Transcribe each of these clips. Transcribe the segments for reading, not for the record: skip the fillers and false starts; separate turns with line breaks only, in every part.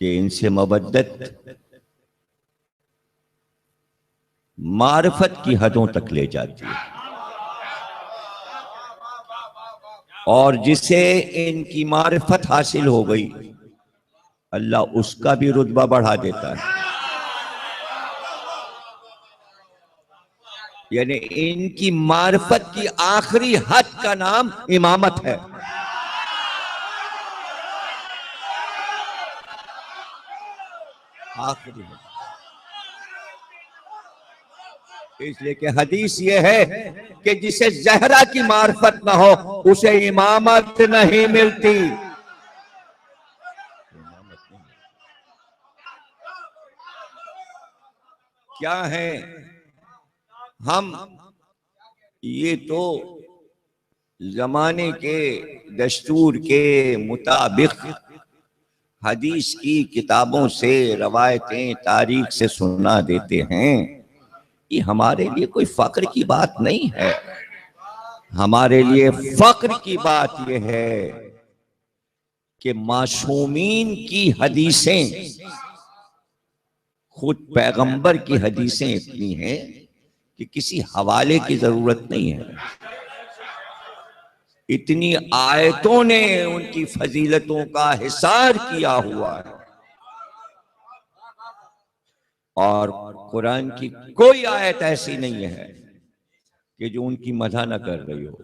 कि इनसे मवद्दत मारिफत की हदों तक ले जाती है, और जिसे इनकी मारिफत हासिल हो गई अल्लाह उसका भी रुतबा बढ़ा देता है। यानी इनकी मारिफत की आखिरी हद का नाम इमामत है। आखिरी हद। इसलिए कि हदीस ये है कि जिसे ज़हरा की मारिफत ना हो उसे इमामत नहीं मिलती। क्या है हम, ये तो जमाने के दस्तूर के मुताबिक हदीस की किताबों से, रवायतें, तारीख से सुना देते हैं। ये हमारे लिए कोई फक्र की बात नहीं है। हमारे लिए फक्र की बात यह है कि मासूमीन की हदीसें, खुद पैगंबर की हदीसें इतनी हैं कि किसी हवाले की जरूरत नहीं है। इतनी आयतों ने उनकी फजीलतों का हिसार किया हुआ है, और कुरान की कोई आयत ऐसी नहीं है कि जो उनकी मदह न कर रही हो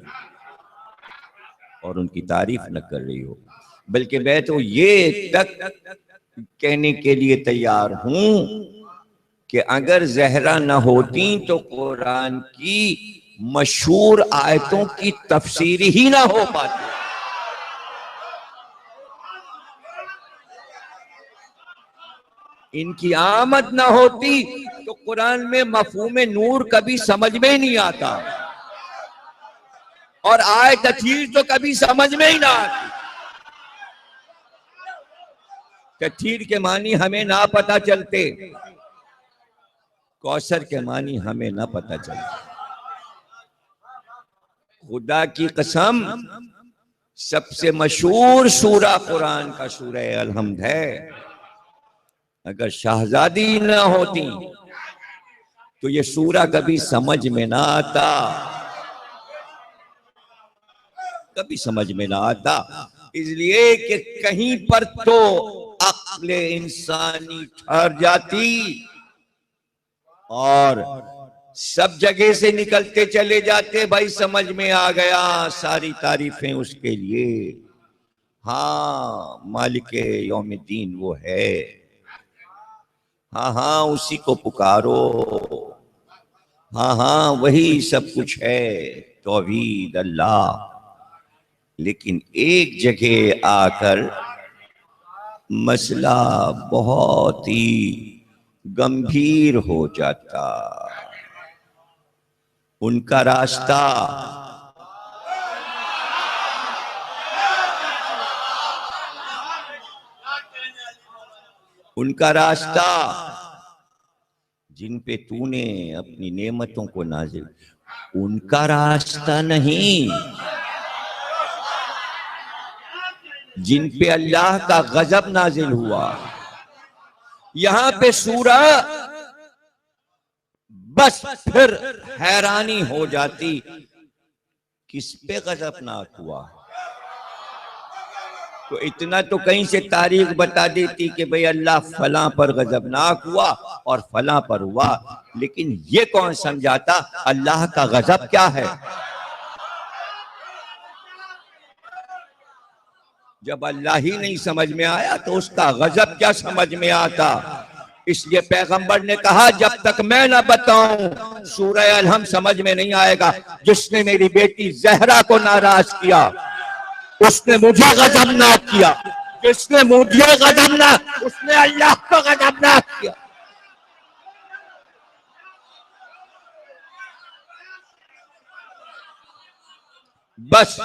और उनकी तारीफ न कर रही हो। बल्कि मैं तो ये तक कहने के लिए तैयार हूं कि अगर ज़हरा न होती तो कुरान की मशहूर आयतों की तफसीर ही ना हो पाती। इनकी आमद ना होती तो कुरान में मफहूम नूर कभी समझ में नहीं आता, और आयत तथीर तो कभी समझ में ही ना आती। तथीर के मानी हमें ना पता चलते, कौसर के मानी हमें ना पता चलते। खुदा की कसम, सबसे मशहूर सूरा कुरान का सूरा अल-हम्द है। अगर शहजादी ना होती तो ये सूरा कभी समझ में ना आता, कभी समझ में ना आता। इसलिए कि कहीं पर तो अक्ल इंसानी ठहर जाती और सब जगह से निकलते चले जाते, भाई समझ में आ गया, सारी तारीफें उसके लिए। हाँ, मालिक यौमिद्दीन वो है, हाँ हाँ उसी को पुकारो, हाँ हाँ वही सब कुछ है, तौहीद अल्लाह। लेकिन एक जगह आकर मसला बहुत ही गंभीर हो जाता। उनका रास्ता जिन पे तूने अपनी नेमतों को नाजिल, उनका रास्ता नहीं, जिन पे अल्लाह का गजब नाजिल हुआ। यहां पे सूरा बस फिर हैरानी हो जाती, किस पे गजबनाक हुआ। तो इतना तो कहीं से तारीख बता देती कि भाई अल्लाह फलां पर गजबनाक हुआ और फलां पर हुआ, लेकिन ये कौन समझाता अल्लाह का गजब क्या है। जब अल्लाह ही नहीं समझ में आया तो उसका गजब क्या समझ में आता। इसलिए पैगंबर ने कहा जब तक मैं ना बताऊं सूरह अल-हम्द समझ में नहीं आएगा। जिसने मेरी बेटी ज़हरा को नाराज किया उसने मुझे गजबनाक किया, जिसने मुझे गजबनाक उसने अल्लाह को गजबनाक किया। बस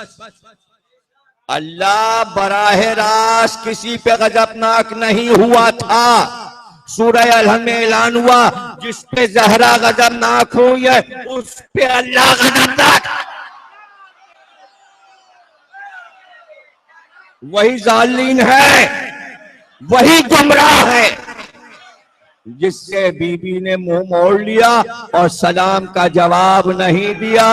अल्लाह बराह रास्त किसी पे गजबनाक नहीं हुआ था। सूरह अल-हम्द में ऐलान हुआ जिस पे ज़हरा गजबनाक हुई है उस पे अल्लाह गजबनाक। वही जालिम है वही गुमराह है जिससे बीबी ने मुंह मोड़ लिया और सलाम का जवाब नहीं दिया।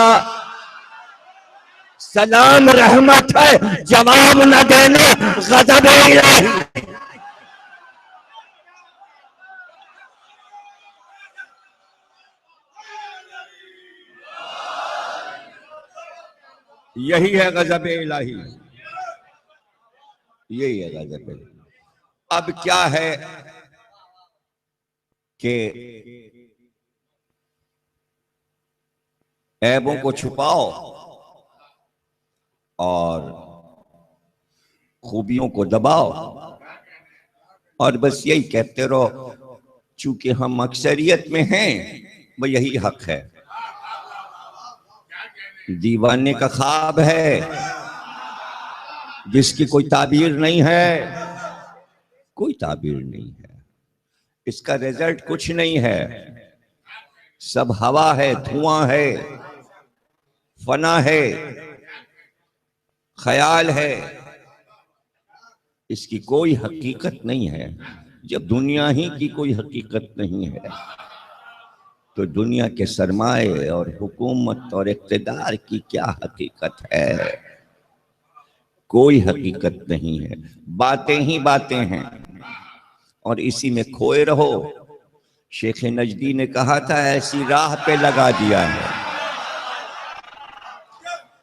सलाम रहमत है, जवाब न देने गज़ब इलाही। यही है गज़ब इलाही, यही है गज़ब इलाही। अब क्या है कि ऐबों को छुपाओ और खूबियों को दबाओ और बस यही कहते रहो चूंकि हम अक्सरियत में हैं, वो यही हक है। दीवाने का ख्वाब है जिसकी कोई ताबीर नहीं है, कोई ताबीर नहीं है, इसका रिजल्ट कुछ नहीं है, सब हवा है, धुआं है, फना है, ख्याल है, इसकी कोई हकीकत नहीं है। जब दुनिया ही की कोई हकीकत नहीं है तो दुनिया के सरमाए और हुकूमत और इक़्तिदार की क्या हकीकत है? कोई हकीकत नहीं है, बातें ही बातें हैं और इसी में खोए रहो। शेख नजदी ने कहा था ऐसी राह पे लगा दिया है,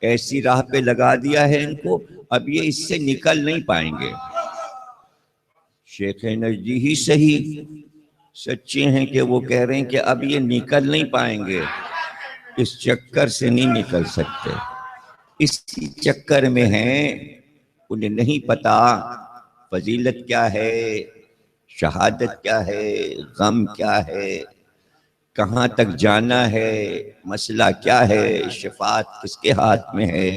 ऐसी राह पे लगा दिया है इनको, अब ये इससे निकल नहीं पाएंगे। शेख नजदी ही सही सच्चे हैं कि वो कह रहे हैं कि अब ये निकल नहीं पाएंगे, इस चक्कर से नहीं निकल सकते, इसी चक्कर में हैं। उन्हें नहीं पता फजीलत क्या है, शहादत क्या है, गम क्या है, कहाँ तक जाना है, मसला क्या है, शिफात किसके हाथ में है,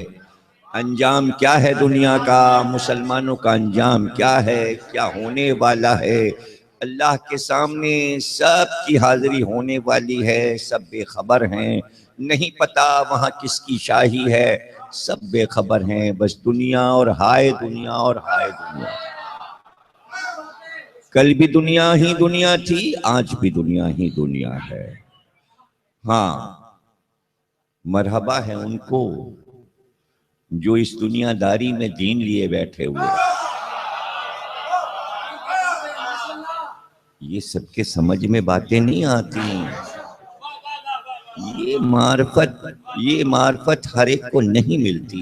अंजाम क्या है दुनिया का, मुसलमानों का अंजाम क्या है, क्या होने वाला है। अल्लाह के सामने सब की हाजिरी होने वाली है, सब बेखबर हैं, नहीं पता वहाँ किसकी शाही है, सब बेखबर हैं, बस दुनिया और हाय दुनिया और हाय दुनिया। कल भी दुनिया ही दुनिया थी, आज भी दुनिया ही दुनिया है। हाँ, मरहबा है उनको जो इस दुनियादारी में दीन लिए बैठे हुए। ये सबके समझ में बातें नहीं आती। ये मार्फत हर एक को नहीं मिलती।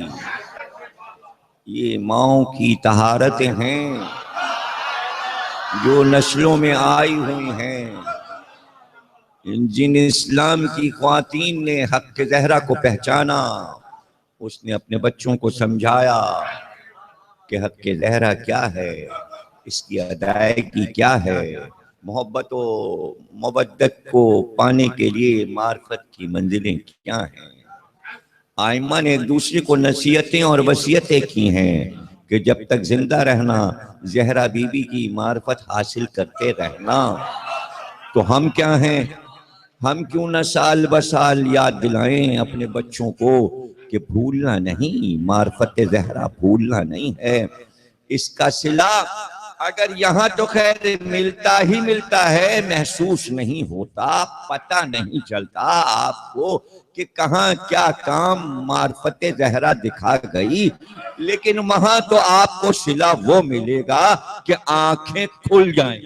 ये माओ की तहारतें हैं जो नस्लों में आई हुई हैं। जिन इस्लाम की ख्वातीन ने हक के ज़हरा को पहचाना, उसने अपने बच्चों को समझाया कि हक के ज़हरा क्या है, इसकी अदायगी क्या है, मोहब्बत व मवद्दत को पाने के लिए मार्फत की मंजिलें क्या हैं। आइमा ने एक दूसरे को नसीहतें और वसीयतें की हैं कि जब तक जिंदा रहना, ज़हरा बीबी की मार्फत हासिल करते रहना। तो हम क्या हैं, हम क्यों न साल ब साल याद दिलाएं अपने बच्चों को कि भूलना नहीं, मार्फत ज़हरा भूलना नहीं है। इसका सिला अगर यहाँ तो खैर मिलता ही मिलता है, महसूस नहीं होता, पता नहीं चलता आपको कि कहाँ क्या काम मार्फत ज़हरा दिखा गई, लेकिन वहां तो आपको सिला वो मिलेगा कि आंखें खुल जाएं।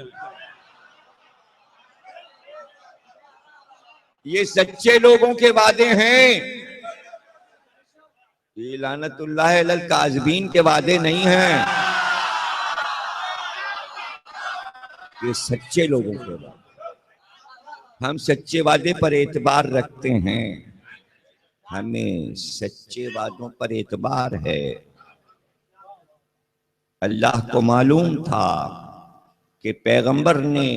ये सच्चे लोगों के वादे हैं, ये लानतुल्लाह अलल काज़िबीन के वादे नहीं हैं, ये सच्चे लोगों के वादे। हम सच्चे वादे पर एतबार रखते हैं, हमें सच्चे वादों पर एतबार है। अल्लाह को मालूम था कि पैगंबर ने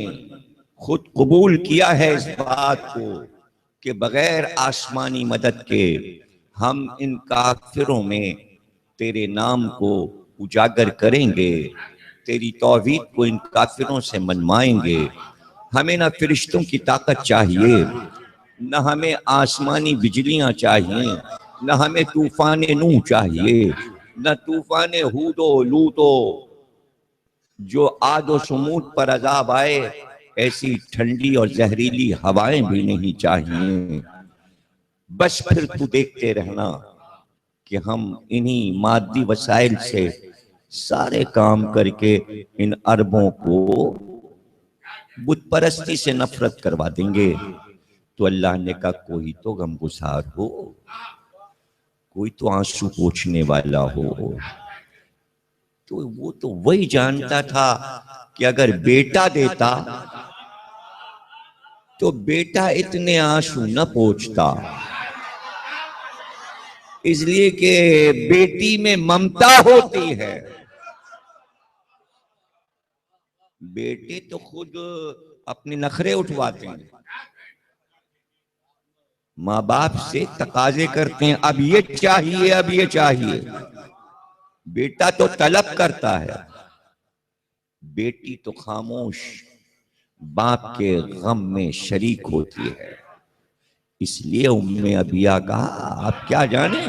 खुद कबूल किया है इस बात को कि बगैर आसमानी मदद के हम इन काफिरों में तेरे नाम को उजागर करेंगे, तेरी तौहीद को इन काफिरों से मनवाएंगे। हमें ना फरिश्तों की ताकत चाहिए, न हमें आसमानी बिजलियां चाहिए, न हमें तूफान नूह चाहिए, न तूफान हूदो लूतो, जो आदो सुमूद पर अजाब आए, ऐसी ठंडी और जहरीली हवाएं भी नहीं चाहिए। बस फिर तू देखते रहना कि हम इन्हीं मादी वसाइल से सारे काम करके इन अरबों को बुत परस्ती से नफरत करवा देंगे। तो अल्लाह ने कहा कोई तो गमगुसार हो, कोई तो आंसू पोंछने वाला हो। तो वो तो वही जानता था कि अगर बेटा देता तो बेटा इतने आंसू न पोंछता, इसलिए कि बेटी में ममता होती है। बेटे तो खुद अपने नखरे उठवाते हैं, माँ बाप से तकाजे करते हैं, अब ये चाहिए, अब ये चाहिए। बेटा तो तलब करता है, बेटी तो खामोश बाप के गम में शरीक होती है। इसलिए उम्मे अबिया कहा, आप क्या जाने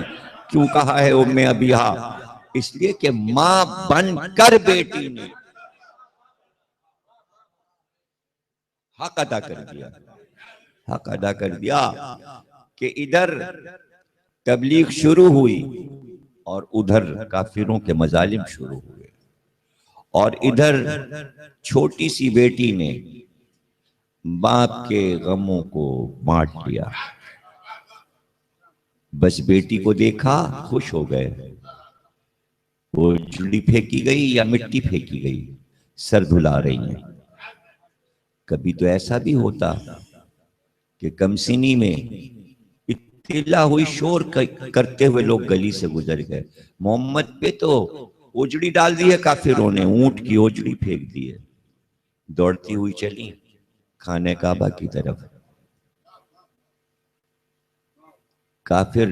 क्यों कहा है उम्मे अबिया, इसलिए कि मां बनकर बेटी ने हक अदा कर दिया। हक अदा कर दिया कि इधर तबलीग शुरू हुई और उधर काफिरों के मजालिम शुरू हुए, और इधर छोटी सी बेटी ने बाप के गमों को बांट लिया। बस बेटी को देखा, खुश हो गए। वो चुड़ी फेंकी गई या मिट्टी फेंकी गई, सर धुला रही हैं। कभी तो ऐसा भी होता कि कमसिनी में इत्तिला हुई, शोर करते हुए लोग गली से गुजर गए। मोहम्मद पे तो ओजड़ी डाल दी है काफिरों ने, ऊंट की ओजड़ी फेंक दी है। दौड़ती हुई चली खाने काबा की तरफ। काफिर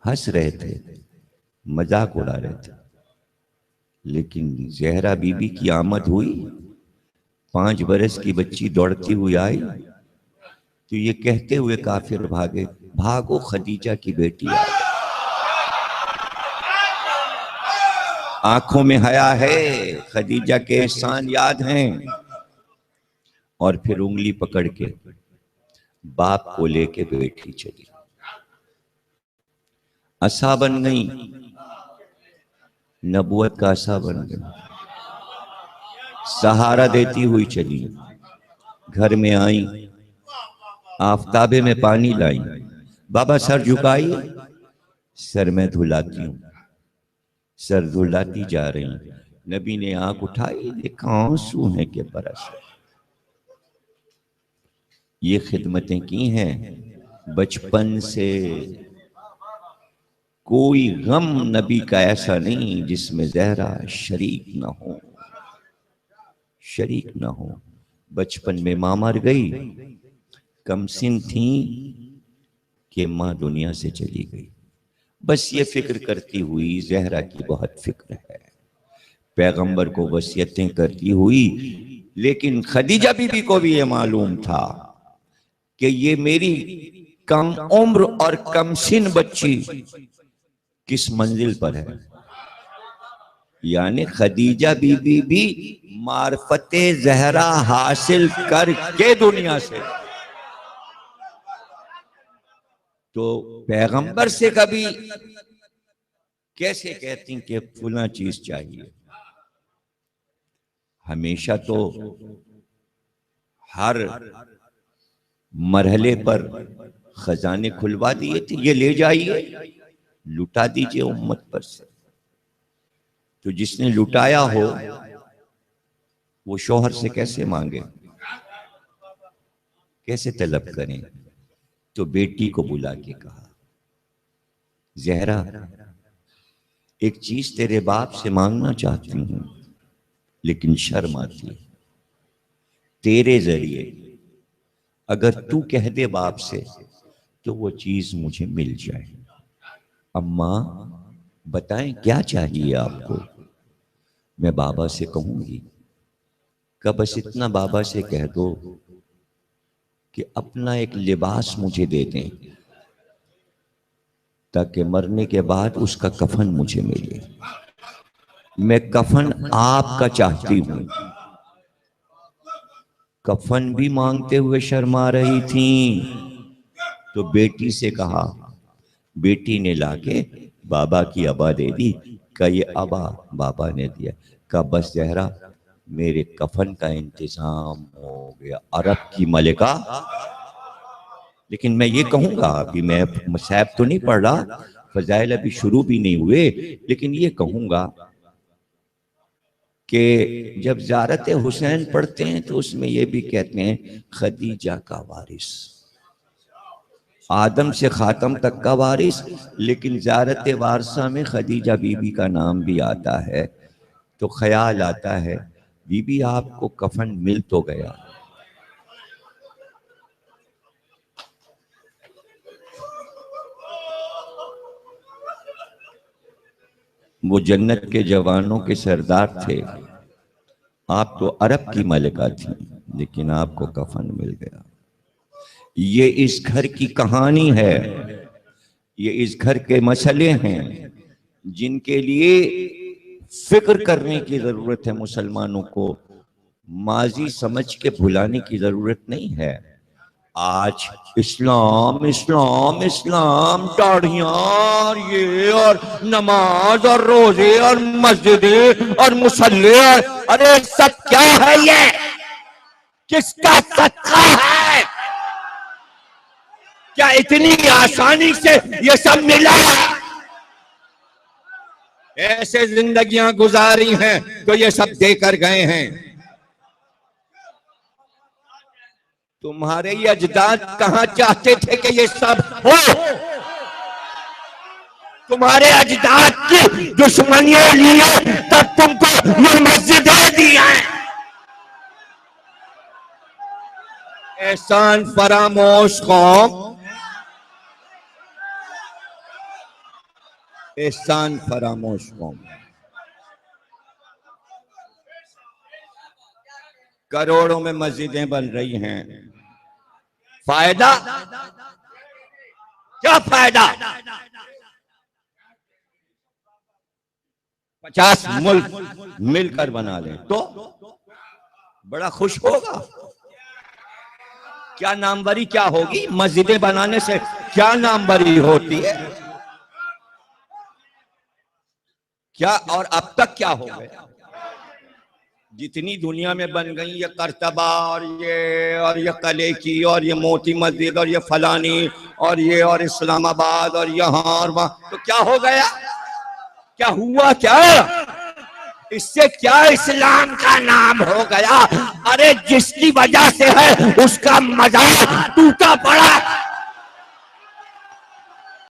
हंस रहे थे, मजाक उड़ा रहे थे, लेकिन जहरा बीबी की आमद हुई। 5 बरस की बच्ची दौड़ती हुई आई, तो ये कहते हुए काफिर भागे, भागो खदीजा की बेटी आ गई। आंखों में हया है, खदीजा के एहसान याद हैं। और फिर उंगली पकड़ के बाप को लेके बेटी चली, असा बन गई, नबुवत का असा बन गई। सहारा देती हुई चली, घर में आई, आफताबे में पानी लाई, बाबा सर झुकाई, सर में धुलाती हूं। सर धुलाती जा रही, नबी ने आंख उठाई, देखा आंसू है के बरस। ये खिदमतें की हैं बचपन से। कोई गम नबी का ऐसा नहीं जिसमें जहरा शरीक न हो, शरीक न हो। बचपन में मां मर गई, कमसिन थी कि मां दुनिया से चली गई। बस ये फिक्र करती हुई, जहरा की बहुत फिक्र है, पैगंबर को वसीयतें करती हुई। लेकिन खदीजा बीबी को भी ये मालूम था कि ये मेरी कम उम्र और कमसिन बच्ची किस मंजिल पर है। यानी खदीजा बीबी भी मार्फते जहरा हासिल करके दुनिया से, तो पैगंबर से कभी कैसे कहती कि फुला चीज चाहिए। हमेशा तो हर मरहले पर खजाने खुलवा दिए थे, ये ले जाइए, लुटा दीजिए उम्मत पर से। तो जिसने लुटाया हो वो शौहर से कैसे मांगे, कैसे तलब करें। तो बेटी को बुला के कहा, जहरा एक चीज तेरे बाप से मांगना चाहती हूं, लेकिन शर्म आती है। तेरे जरिए अगर तू कह दे बाप से तो वो चीज मुझे मिल जाए। अम्मा बताएं क्या चाहिए आपको। मैं बाबा से कहूंगी। कब बस इतना बाबा से कह दो कि अपना एक लिबास मुझे दे दें, ताकि मरने के बाद उसका कफन मुझे मिले। मैं कफन आपका चाहती हूं। कफन भी मांगते हुए शर्मा रही थी। तो बेटी से कहा, बेटी ने लाके बाबा की अबा दे दी। का ये अबा बाबा ने दिया। का बस जहरा मेरे कफन का इंतजाम हो गया। अरब की मलिका। लेकिन मैं ये कहूंगा, अभी मैं मसाहब तो नहीं पढ़ रहा, फजाइल अभी शुरू भी नहीं हुए, लेकिन ये कहूंगा कि जब ज़ियारत हुसैन पढ़ते हैं तो उसमें ये भी कहते हैं खदीजा का वारिस, आदम से खातम तक का वारिस। लेकिन ज़ियारत वारसा में खदीजा बीबी का नाम भी आता है। तो ख्याल आता है, बीबी आपको कफन मिल तो गया, वो जन्नत के जवानों के सरदार थे, आप तो अरब की मलिका थी, लेकिन आपको कफन मिल गया। ये इस घर की कहानी है, ये इस घर के मसले हैं जिनके लिए फिक्र करने की जरूरत है। मुसलमानों को माजी समझ के भुलाने की जरूरत नहीं है। आज इस्लाम इस्लाम इस्लाम, दाढ़ियां और ये और नमाज और रोजे और मस्जिदें और मुसल्ले, अरे सब क्या है? ये किसका सदका है? क्या इतनी आसानी से ये सब मिला? ऐसे जिंदगियां गुजारी हैं तो ये सब देकर गए हैं। तुम्हारे ये अजदाद कहां चाहते थे कि ये सब हो? तुम्हारे अजदाद की दुश्मनियों लिए तब तुमको ये मस्जिदें दी हैं। एहसान फरामोश कौम, एहसान फरामोश कौम। करोड़ों में मस्जिदें बन रही हैं, फायदा क्या? फायदा 50 मुल्क मिलकर बना लें तो बड़ा खुश होगा। क्या नामवरी क्या होगी? मस्जिदें बनाने से क्या नामवरी होती है? क्या? और अब तक क्या हो गया? जितनी दुनिया में बन गई, ये करतबा और ये कले की और ये मोती मस्जिद और ये फलानी और ये और इस्लामाबाद और यहाँ और वहां, तो क्या हो गया? क्या हुआ? क्या इससे क्या इस्लाम का नाम हो गया? अरे जिसकी वजह से है उसका मजाक टूटा पड़ा।